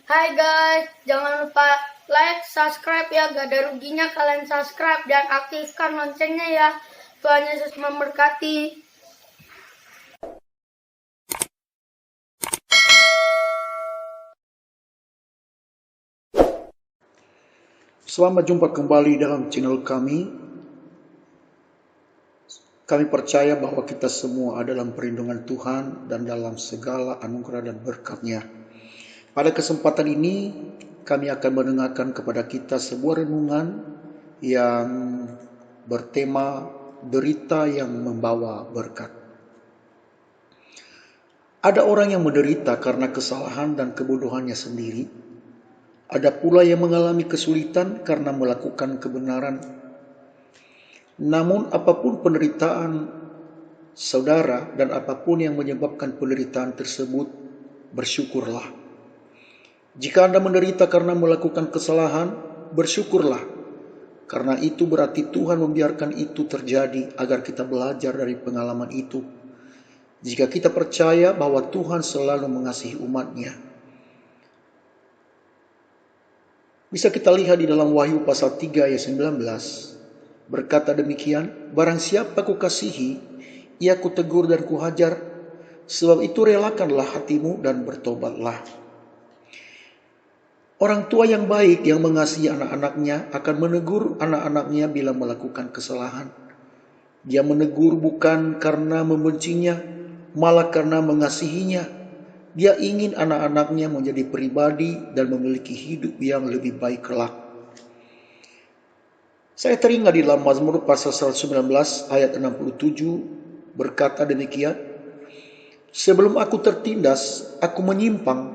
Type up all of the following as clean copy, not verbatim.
Hai guys, jangan lupa like, subscribe ya, gak ada ruginya kalian subscribe dan aktifkan loncengnya ya. Tuhan Yesus memberkati. Selamat jumpa kembali dalam channel kami. Kami percaya bahwa kita semua ada dalam perlindungan Tuhan dan dalam segala anugerah dan berkat-Nya. Pada kesempatan ini, kami akan mendengarkan kepada kita sebuah renungan yang bertema derita yang membawa berkat. Ada orang yang menderita karena kesalahan dan kebodohannya sendiri. Ada pula yang mengalami kesulitan karena melakukan kebenaran. Namun apapun penderitaan saudara dan apapun yang menyebabkan penderitaan tersebut, bersyukurlah. Jika Anda menderita karena melakukan kesalahan, bersyukurlah. Karena itu berarti Tuhan membiarkan itu terjadi agar kita belajar dari pengalaman itu. Jika kita percaya bahwa Tuhan selalu mengasihi umat-Nya. Bisa kita lihat di dalam Wahyu pasal 3 ayat 19. Berkata demikian, barang siapa kukasihi, ia kutegur dan kuhajar, sebab itu relakanlah hatimu dan bertobatlah. Orang tua yang baik yang mengasihi anak-anaknya akan menegur anak-anaknya bila melakukan kesalahan. Dia menegur bukan karena membencinya, malah karena mengasihinya. Dia ingin anak-anaknya menjadi pribadi dan memiliki hidup yang lebih baik kelak. Saya teringat di dalam Mazmur pasal 119 ayat 67 berkata demikian, sebelum aku tertindas, aku menyimpang,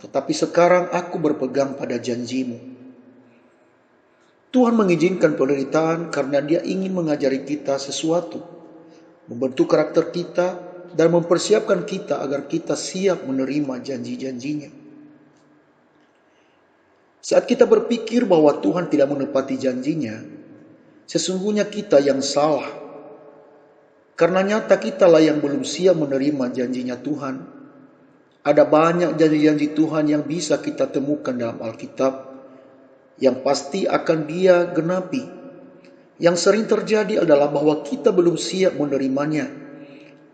tetapi sekarang aku berpegang pada janjimu. Tuhan mengizinkan penderitaan karena Dia ingin mengajari kita sesuatu, membentuk karakter kita, dan mempersiapkan kita agar kita siap menerima janji-janjinya. Saat kita berpikir bahwa Tuhan tidak menepati janjinya, sesungguhnya kita yang salah. Karena nyata kitalah yang belum siap menerima janjinya Tuhan. Ada banyak janji-janji Tuhan yang bisa kita temukan dalam Alkitab, yang pasti akan Dia genapi. Yang sering terjadi adalah bahwa kita belum siap menerimanya.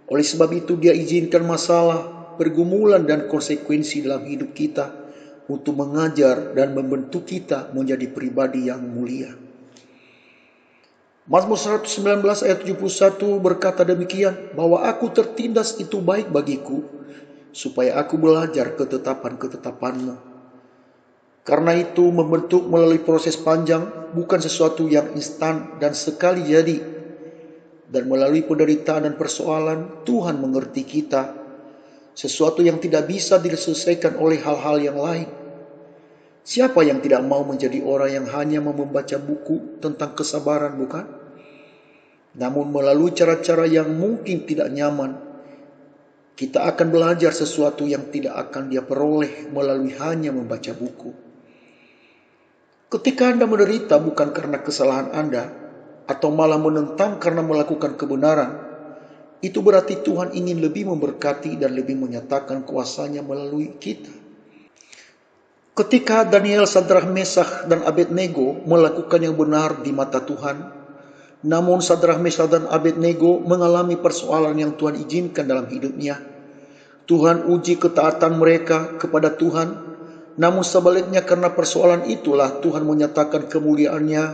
Oleh sebab itu Dia izinkan masalah, pergumulan dan konsekuensi dalam hidup kita untuk mengajar dan membentuk kita menjadi pribadi yang mulia. Mazmur 119 ayat 71 berkata demikian, bahwa aku tertindas itu baik bagiku, supaya aku belajar ketetapan-ketetapan-Mu. Karena itu membentuk melalui proses panjang bukan sesuatu yang instan dan sekali jadi. Dan melalui penderitaan dan persoalan, Tuhan mengerti kita. Sesuatu yang tidak bisa diselesaikan oleh hal-hal yang lain. Siapa yang tidak mau menjadi orang yang hanya mau membaca buku tentang kesabaran, bukan? Namun melalui cara-cara yang mungkin tidak nyaman, kita akan belajar sesuatu yang tidak akan dia peroleh melalui hanya membaca buku. Ketika Anda menderita bukan karena kesalahan Anda, atau malah menentang karena melakukan kebenaran, itu berarti Tuhan ingin lebih memberkati dan lebih menyatakan kuasa-Nya melalui kita. Ketika Daniel, Sadrak, Meshach, dan Abednego melakukan yang benar di mata Tuhan, namun Sadrak, Meshach, dan Abednego mengalami persoalan yang Tuhan izinkan dalam hidupnya. Tuhan uji ketaatan mereka kepada Tuhan, namun sebaliknya karena persoalan itulah Tuhan menyatakan kemuliaan-Nya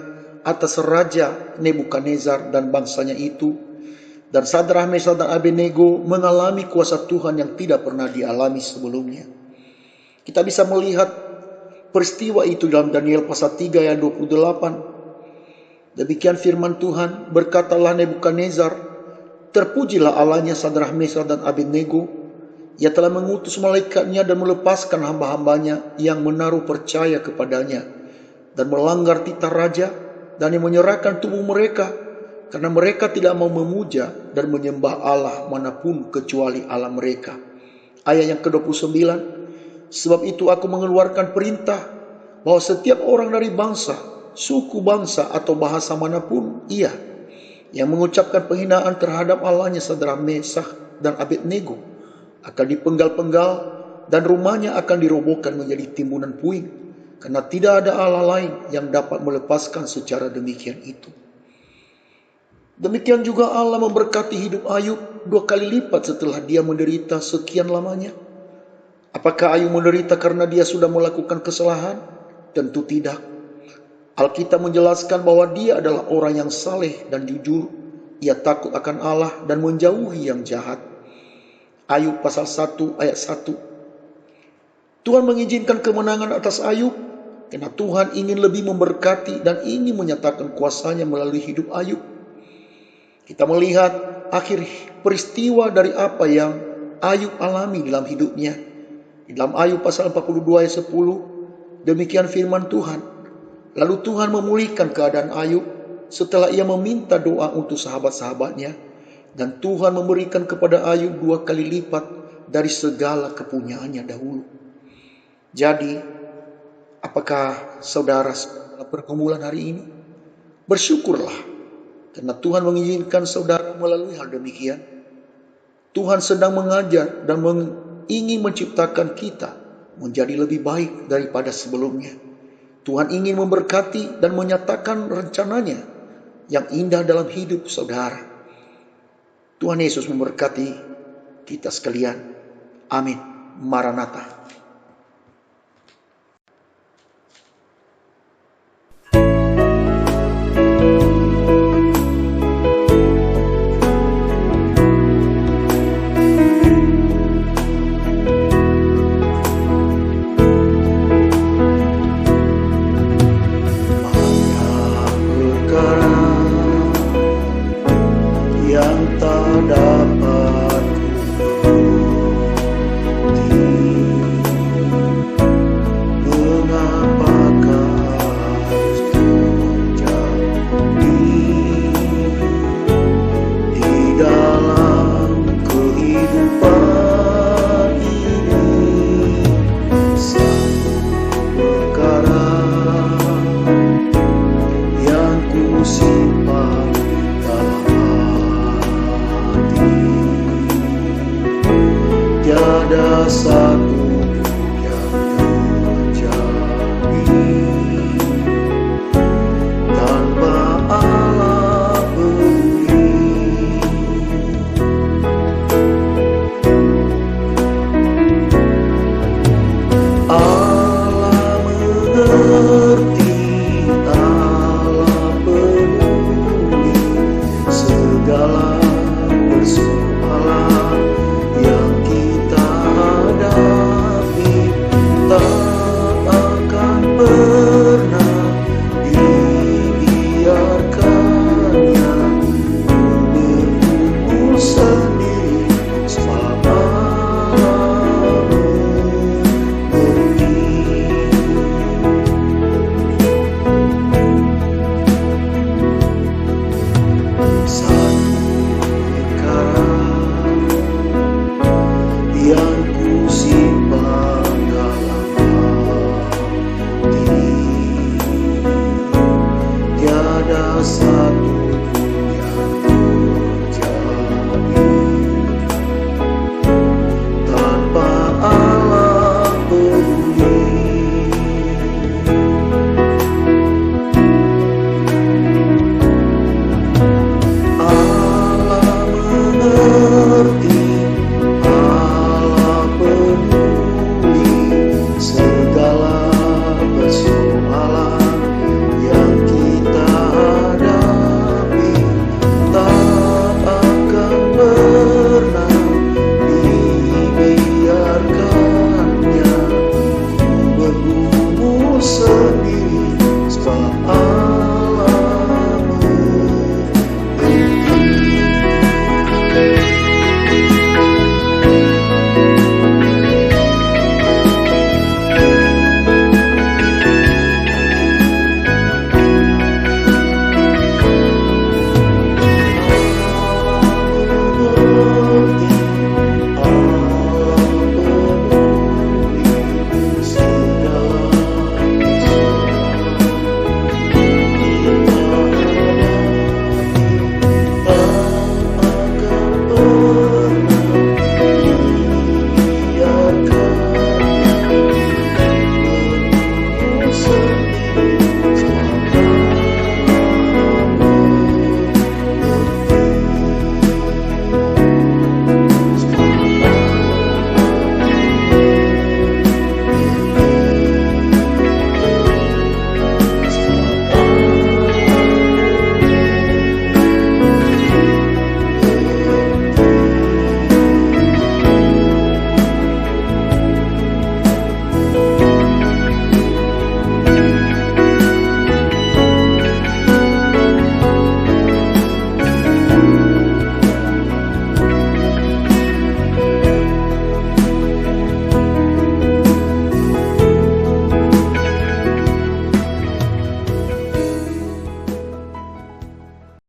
atas Raja Nebukadnezar dan bangsanya itu. Dan Sadrak, Meshach, dan Abednego mengalami kuasa Tuhan yang tidak pernah dialami sebelumnya. Kita bisa melihat peristiwa itu dalam Daniel pasal 3 ayat 28. Demikian firman Tuhan, berkatalah Nebukadnezar, terpujilah Allahnya Sadrak, Meshach, dan Abednego. Ia telah mengutus malaikatnya dan melepaskan hamba-hambanya yang menaruh percaya kepadanya dan melanggar titah raja, dan yang menyerahkan tubuh mereka karena mereka tidak mau memuja dan menyembah Allah manapun kecuali Allah mereka. Ayat yang ke-29, sebab itu aku mengeluarkan perintah bahwa setiap orang dari bangsa, suku bangsa atau bahasa manapun ia yang mengucapkan penghinaan terhadap Allahnya Sadrak, Meshach, dan Abednego akan dipenggal-penggal dan rumahnya akan dirobohkan menjadi timbunan puing, karena tidak ada Allah lain yang dapat melepaskan secara demikian itu. Demikian juga Allah memberkati hidup Ayub 2 kali lipat setelah dia menderita sekian lamanya. Apakah Ayub menderita karena dia sudah melakukan kesalahan? Tentu tidak. Alkitab menjelaskan bahwa dia adalah orang yang saleh dan jujur. Ia takut akan Allah dan menjauhi yang jahat. Ayub pasal 1 ayat 1. Tuhan mengizinkan kemenangan atas Ayub karena Tuhan ingin lebih memberkati dan ingin menyatakan kuasa-Nya melalui hidup Ayub. Kita melihat akhir peristiwa dari apa yang Ayub alami dalam hidupnya. Di dalam Ayub pasal 42 ayat 10, demikian firman Tuhan. Lalu Tuhan memulihkan keadaan Ayub setelah ia meminta doa untuk sahabat-sahabatnya. Dan Tuhan memberikan kepada Ayub 2 kali lipat dari segala kepunyaannya dahulu. Jadi, apakah saudara dalam pergumulan hari ini? Bersyukurlah, karena Tuhan mengizinkan saudara melalui hal demikian. Tuhan sedang mengajar dan ingin menciptakan kita menjadi lebih baik daripada sebelumnya. Tuhan ingin memberkati dan menyatakan rencananya yang indah dalam hidup saudara. Tuhan Yesus memberkati kita sekalian. Amin. Maranatha.